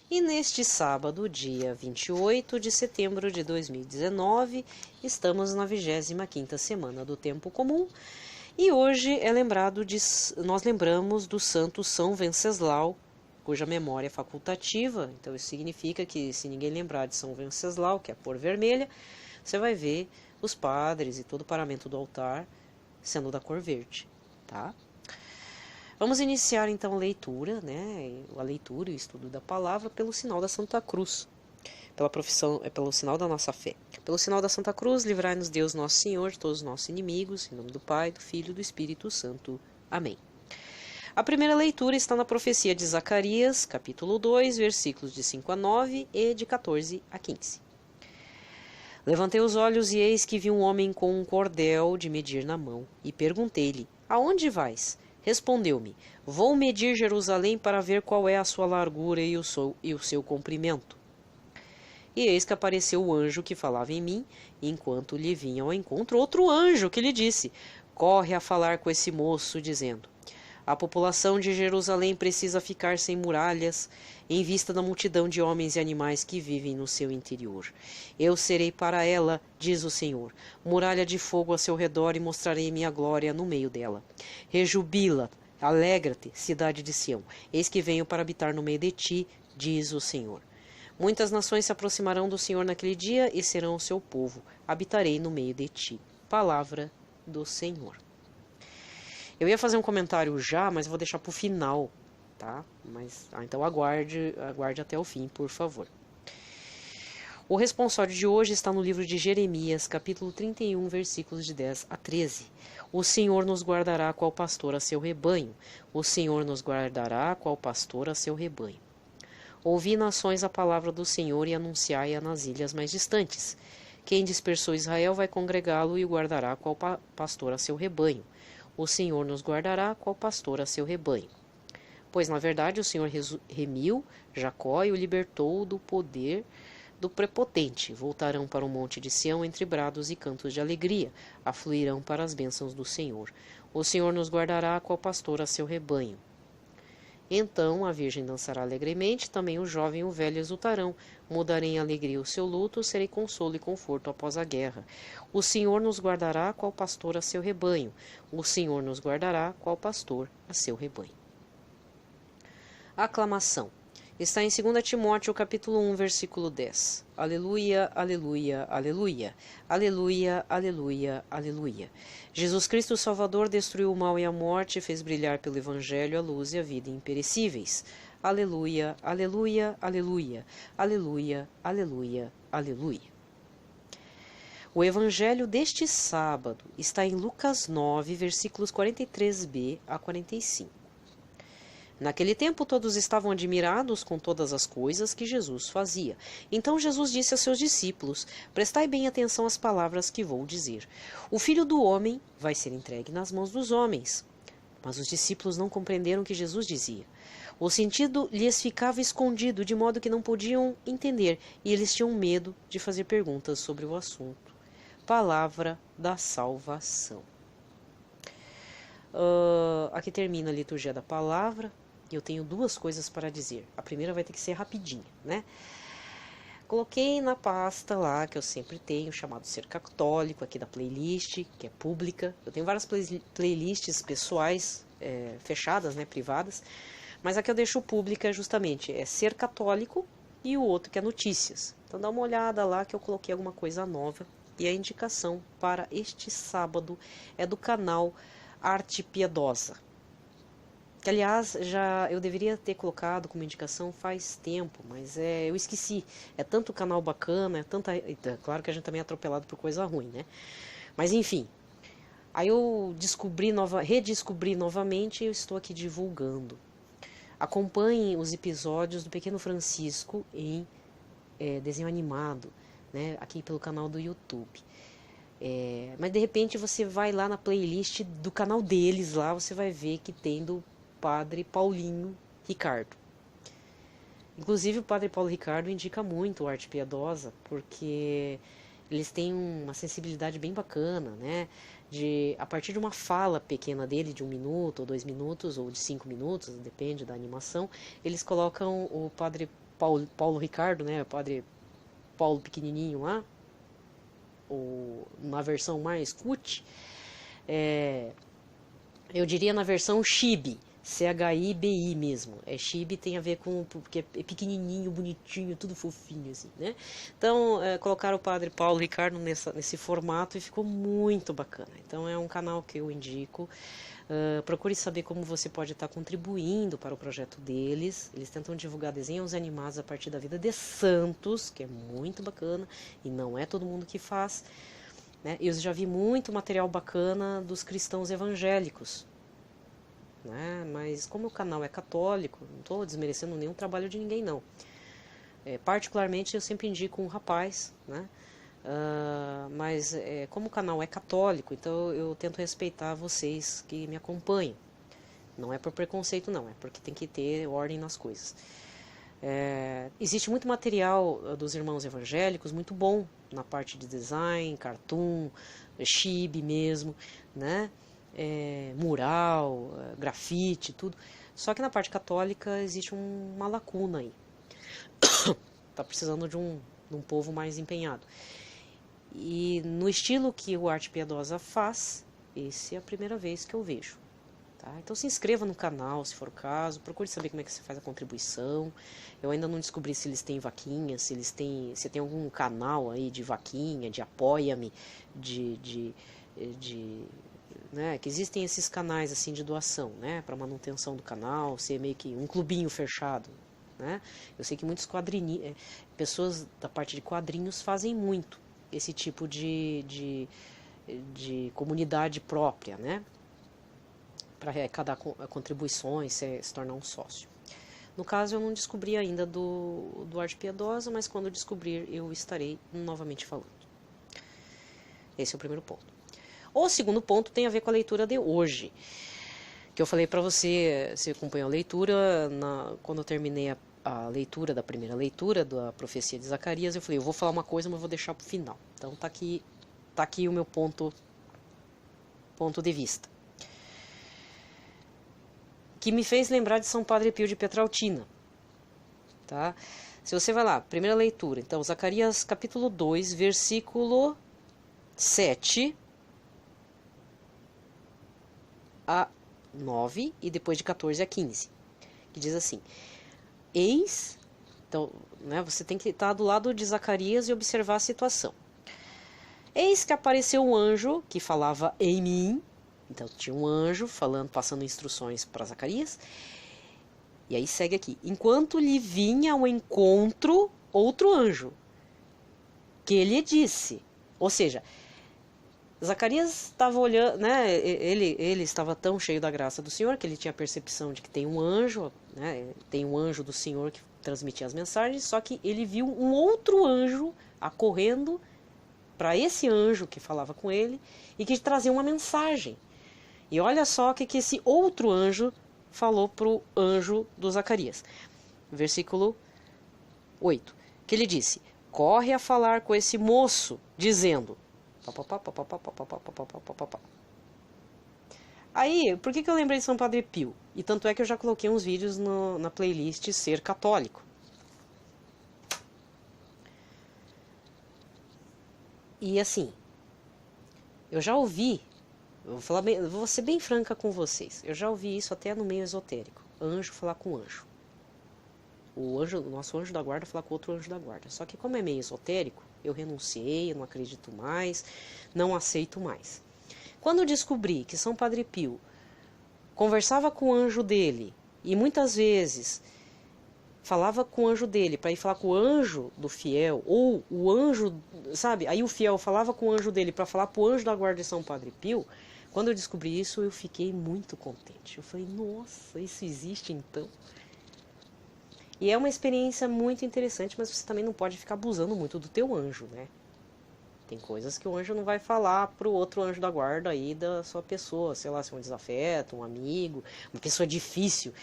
E neste sábado, dia 28 de setembro de 2019, estamos na 25ª semana do Tempo Comum. E hoje nós lembramos do santo São Venceslau, cuja memória é facultativa. Então isso significa que se ninguém lembrar de São Venceslau, que é a cor vermelha, você vai ver os padres e todo o paramento do altar sendo da cor verde, tá? Vamos iniciar então a leitura, a leitura e o estudo da palavra pelo sinal da Santa Cruz, pelo sinal da nossa fé. Pelo sinal da Santa Cruz, livrai-nos Deus nosso Senhor de todos os nossos inimigos, em nome do Pai, do Filho e do Espírito Santo. Amém. A primeira leitura está na profecia de Zacarias, capítulo 2, versículos de 5 a 9 e de 14 a 15. Levantei os olhos e eis que vi um homem com um cordel de medir na mão, e perguntei-lhe, aonde vais? Respondeu-me, vou medir Jerusalém para ver qual é a sua largura e o seu comprimento. E eis que apareceu o anjo que falava em mim, e enquanto lhe vinha ao encontro outro anjo que lhe disse, corre a falar com esse moço, dizendo, a população de Jerusalém precisa ficar sem muralhas, em vista da multidão de homens e animais que vivem no seu interior. Eu serei para ela, diz o Senhor, muralha de fogo a seu redor e mostrarei minha glória no meio dela. Rejubila, alegra-te, cidade de Sião, eis que venho para habitar no meio de ti, diz o Senhor. Muitas nações se aproximarão do Senhor naquele dia e serão o seu povo. Habitarei no meio de ti. Palavra do Senhor. Eu ia fazer um comentário já, mas vou deixar para o final, tá? Então aguarde até o fim, por favor. O responsório de hoje está no livro de Jeremias, capítulo 31, versículos de 10 a 13. O Senhor nos guardará qual pastor a seu rebanho. O Senhor nos guardará qual pastor a seu rebanho. Ouvi, nações, a palavra do Senhor e anunciai-a nas ilhas mais distantes. Quem dispersou Israel vai congregá-lo e o guardará qual pastor a seu rebanho. O Senhor nos guardará qual pastor a seu rebanho. Pois, na verdade, o Senhor remiu Jacó e o libertou do poder do prepotente. Voltarão para o monte de Sião entre brados e cantos de alegria. Afluirão para as bênçãos do Senhor. O Senhor nos guardará qual pastor a seu rebanho. Então a virgem dançará alegremente, também o jovem e o velho exultarão. Mudarei em alegria o seu luto, serei consolo e conforto após a guerra. O Senhor nos guardará qual pastor a seu rebanho. O Senhor nos guardará qual pastor a seu rebanho. Aclamação. Está em 2 Timóteo, capítulo 1, versículo 10. Aleluia, aleluia, aleluia. Aleluia, aleluia, aleluia. Jesus Cristo Salvador destruiu o mal e a morte e fez brilhar pelo Evangelho a luz e a vida imperecíveis. Aleluia, aleluia, aleluia. Aleluia, aleluia, aleluia. O Evangelho deste sábado está em Lucas 9, versículos 43b a 45. Naquele tempo todos estavam admirados com todas as coisas que Jesus fazia. Então Jesus disse a seus discípulos, prestai bem atenção às palavras que vou dizer. O Filho do Homem vai ser entregue nas mãos dos homens. Mas os discípulos não compreenderam o que Jesus dizia. O sentido lhes ficava escondido, de modo que não podiam entender, e eles tinham medo de fazer perguntas sobre o assunto. Palavra da salvação. Aqui termina a liturgia da palavra. E eu tenho duas coisas para dizer. A primeira vai ter que ser rapidinha, né? Coloquei na pasta lá, que eu sempre tenho, chamado Ser Católico, aqui da playlist, que é pública. Eu tenho várias playlists pessoais, fechadas, né, privadas. Mas a que eu deixo pública justamente é Ser Católico e o outro que é Notícias. Então dá uma olhada lá que eu coloquei alguma coisa nova. E a indicação para este sábado é do canal Arte Piedosa. Que, aliás, eu deveria ter colocado como indicação faz tempo, mas eu esqueci. É tanto canal bacana, claro que a gente também é atropelado por coisa ruim, né? Mas, enfim. Aí eu redescobri novamente e eu estou aqui divulgando. Acompanhem os episódios do Pequeno Francisco em desenho animado, né? Aqui pelo canal do YouTube. Mas, de repente, você vai lá na playlist do canal deles, lá você vai ver que tem do Padre Paulinho Ricardo. Inclusive o Padre Paulo Ricardo indica muito o Arte Piedosa, porque eles têm uma sensibilidade bem bacana, né? A partir de uma fala pequena dele, de 1 minuto, ou 2 minutos, ou de 5 minutos, depende da animação, eles colocam o Padre Paulo Ricardo, né, o padre Paulo pequenininho lá, ou na versão mais cut, eu diria na versão chibi, CHIBI mesmo. Chibi tem a ver com, porque é pequenininho, bonitinho, tudo fofinho assim, né? Então, colocaram o padre Paulo Ricardo nesse formato e ficou muito bacana. Então, é um canal que eu indico. Procure saber como você pode estar contribuindo para o projeto deles. Eles tentam divulgar desenhos animados a partir da vida de santos, que é muito bacana, e não é todo mundo que faz, né? Eu já vi muito material bacana dos cristãos evangélicos, né? Mas como o canal é católico, não estou desmerecendo nenhum trabalho de ninguém, não. Particularmente, eu sempre indico um rapaz, né? Mas como o canal é católico, então eu tento respeitar vocês que me acompanham. Não é por preconceito, não, é porque tem que ter ordem nas coisas. Existe muito material dos irmãos evangélicos muito bom na parte de design, cartoon, chibi mesmo, né? Mural, grafite, tudo. Só que na parte católica existe uma lacuna aí. Tá precisando de um povo mais empenhado. E no estilo que o Arte Piedosa faz, essa é a primeira vez que eu vejo. Tá? Então se inscreva no canal, se for o caso, procure saber como é que você faz a contribuição. Eu ainda não descobri se eles têm vaquinha, se tem algum canal aí de vaquinha, de apoia-me, né, que existem esses canais assim de doação, né, para manutenção do canal, ser meio que um clubinho fechado, né? Eu sei que muitos pessoas da parte de quadrinhos fazem muito esse tipo de comunidade própria, né? Para arrecadar contribuições, se tornar um sócio. No caso, eu não descobri ainda do Arte Piedosa, mas quando descobrir, eu estarei novamente falando. Esse é o primeiro ponto. O segundo ponto tem a ver com a leitura de hoje, que eu falei para você acompanhou a leitura, quando eu terminei a leitura, da primeira leitura da profecia de Zacarias, eu falei, eu vou falar uma coisa, mas vou deixar para o final. Então tá aqui o meu ponto de vista. Que me fez lembrar de São Padre Pio de Petrautina. Tá? Se você vai lá, primeira leitura, então Zacarias capítulo 2, versículo 7 a 9 e depois de 14 a 15, que diz assim: Eis, então, né, você tem que estar do lado de Zacarias e observar a situação. Eis que apareceu um anjo que falava em mim. Então tinha um anjo passando instruções para Zacarias. E aí segue aqui: enquanto lhe vinha ao encontro outro anjo, que lhe disse, ou seja, Zacarias estava olhando, né, ele estava tão cheio da graça do Senhor que ele tinha a percepção de que tem um anjo, né, tem um anjo do Senhor que transmitia as mensagens, só que ele viu um outro anjo acorrendo para esse anjo que falava com ele e que trazia uma mensagem. E olha só o que esse outro anjo falou para o anjo do Zacarias. Versículo 8. Que ele disse: corre a falar com esse moço, dizendo... Aí, por que eu lembrei de São Padre Pio? E tanto é que eu já coloquei uns vídeos na playlist Ser Católico. E assim, eu já ouvi, vou ser bem franca com vocês, eu já ouvi isso até no meio esotérico. Anjo falar com anjo. O nosso anjo da guarda falar com outro anjo da guarda. Só que como é meio esotérico, eu renunciei, eu não acredito mais, não aceito mais. Quando eu descobri que São Padre Pio conversava com o anjo dele e muitas vezes falava com o anjo dele para ir falar com o anjo do fiel, ou o anjo, sabe? Aí o fiel falava com o anjo dele para falar para o anjo da guarda de São Padre Pio. Quando eu descobri isso, eu fiquei muito contente. Eu falei, nossa, isso existe então? E é uma experiência muito interessante, mas você também não pode ficar abusando muito do teu anjo, né? Tem coisas que o anjo não vai falar pro outro anjo da guarda aí da sua pessoa, sei lá, se é um desafeto, um amigo, uma pessoa difícil.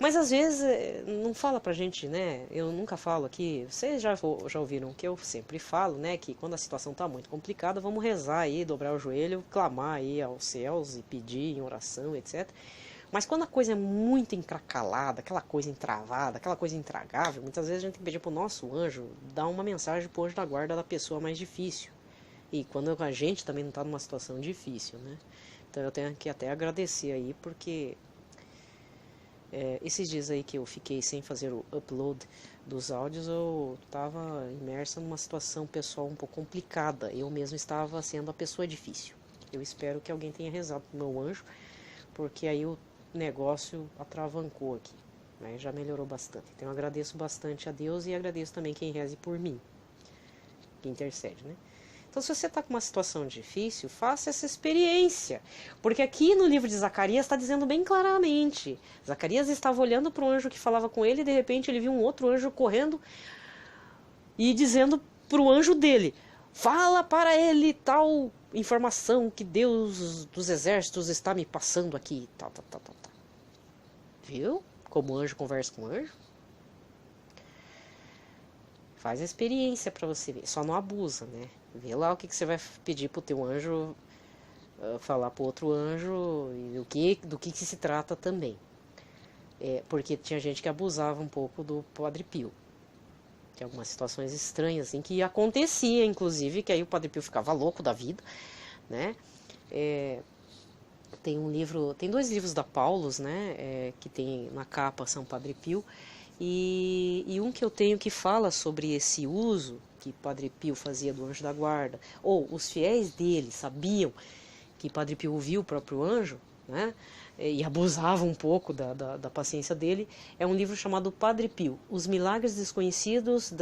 Mas às vezes não fala pra gente, né? Eu nunca falo aqui, vocês já ouviram que eu sempre falo, né? Que quando a situação tá muito complicada, vamos rezar aí, dobrar o joelho, clamar aí aos céus e pedir em oração, etc. Mas quando a coisa é muito encracalada, aquela coisa entravada, aquela coisa intragável, muitas vezes a gente tem que pedir pro nosso anjo dar uma mensagem pro anjo da guarda da pessoa mais difícil. E quando a gente também não está numa situação difícil, né? Então eu tenho que até agradecer aí, porque esses dias aí que eu fiquei sem fazer o upload dos áudios, eu estava imersa numa situação pessoal um pouco complicada. Eu mesmo estava sendo a pessoa difícil. Eu espero que alguém tenha rezado pro meu anjo, porque aí o negócio atravancou aqui, né? Já melhorou bastante. Então eu agradeço bastante a Deus e agradeço também quem reze por mim, que intercede, né? Então, se você está com uma situação difícil, faça essa experiência. Porque aqui no livro de Zacarias está dizendo bem claramente. Zacarias estava olhando para o anjo que falava com ele e de repente ele viu um outro anjo correndo e dizendo para o anjo dele: fala para ele tal informação que Deus dos exércitos está me passando aqui. Tal. Viu? Como o anjo conversa com o anjo. Faz a experiência para você ver. Só não abusa, né? Vê lá o que você vai pedir pro teu anjo, falar pro outro anjo, e do que se trata também. Porque tinha gente que abusava um pouco do Padre Pio. Tinha algumas situações estranhas, assim, que acontecia, inclusive, que aí o Padre Pio ficava louco da vida, né? Tem 2 livros da Paulus, né? Que tem na capa São Padre Pio, e um que eu tenho que fala sobre esse uso que Padre Pio fazia do anjo da guarda, ou os fiéis dele sabiam que Padre Pio ouvia o próprio anjo, né? E abusava um pouco da paciência dele. É um livro chamado Padre Pio, Os Milagres Desconhecidos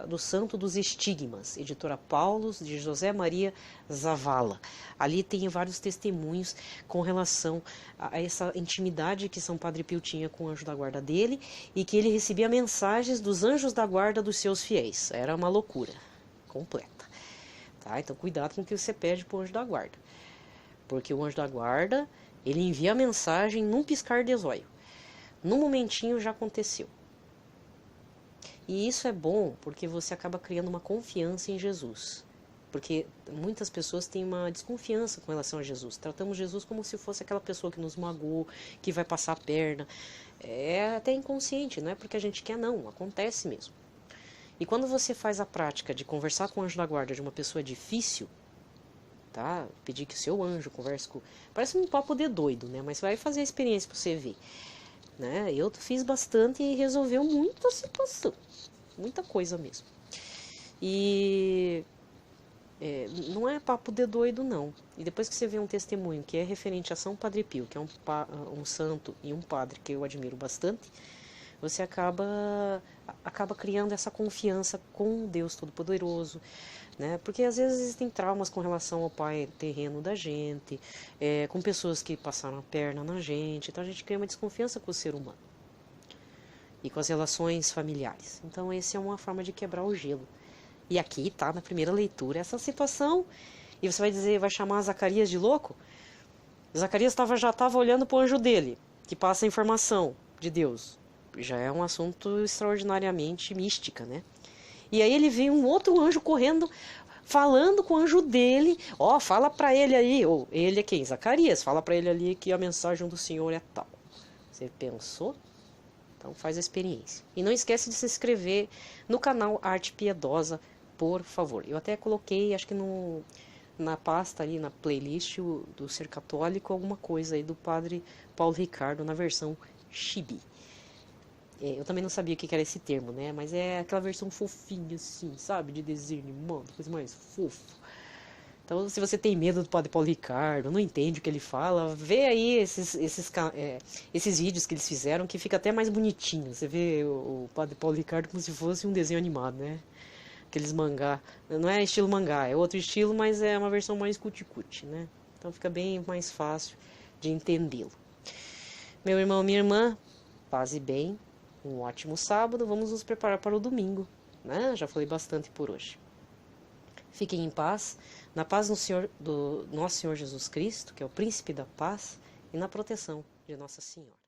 do Santo dos Estigmas, editora Paulus, de José Maria Zavala. Ali tem vários testemunhos com relação a essa intimidade que São Padre Pio tinha com o anjo da guarda dele e que ele recebia mensagens dos anjos da guarda dos seus fiéis. Era uma loucura completa. Tá? Então cuidado com o que você pede para o anjo da guarda. Porque o anjo da guarda, ele envia a mensagem num piscar de olho. Num momentinho já aconteceu. E isso é bom porque você acaba criando uma confiança em Jesus. Porque muitas pessoas têm uma desconfiança com relação a Jesus. Tratamos Jesus como se fosse aquela pessoa que nos magoou, que vai passar a perna. É até inconsciente, não é porque a gente quer, não. Acontece mesmo. E quando você faz a prática de conversar com o anjo da guarda de uma pessoa difícil, tá? Pedir que o seu anjo converse com... Parece um papo de doido, né? Mas vai fazer a experiência para você ver, né? Eu fiz bastante e resolveu muita situação. Muita coisa mesmo. E... não é papo de doido, não. E depois que você vê um testemunho que é referente a São Padre Pio, que é um santo e um padre que eu admiro bastante, você acaba criando essa confiança com Deus Todo-Poderoso, né? Porque às vezes existem traumas com relação ao pai terreno da gente, com pessoas que passaram a perna na gente, então a gente cria uma desconfiança com o ser humano e com as relações familiares. Então essa é uma forma de quebrar o gelo. E aqui tá na primeira leitura essa situação, e você vai dizer, vai chamar Zacarias de louco? Zacarias já estava olhando para o anjo dele, que passa a informação de Deus. Já é um assunto extraordinariamente mística, né? E aí ele vê um outro anjo correndo, falando com o anjo dele. Ó, fala para ele aí, ou ele é quem? Zacarias, fala para ele ali que a mensagem do Senhor é tal. Você pensou? Então faz a experiência. E não esquece de se inscrever no canal Arte Piedosa, por favor. Eu até coloquei, acho que na pasta ali, na playlist do Ser Católico, alguma coisa aí do Padre Paulo Ricardo na versão Chibi. Eu também não sabia o que era esse termo, né? Mas é aquela versão fofinha, assim, sabe? De desenho animado, coisa mais fofa. Então, se você tem medo do Padre Paulo Ricardo, não entende o que ele fala, vê aí esses vídeos que eles fizeram, que fica até mais bonitinho. Você vê o Padre Paulo Ricardo como se fosse um desenho animado, né? Aqueles mangá. Não é estilo mangá, é outro estilo, mas é uma versão mais cuti-cuti, né? Então fica bem mais fácil de entendê-lo. Meu irmão, minha irmã, paz e bem. Um ótimo sábado, vamos nos preparar para o domingo, né? Já falei bastante por hoje. Fiquem em paz, na paz do nosso Senhor Jesus Cristo, que é o príncipe da paz, e na proteção de Nossa Senhora.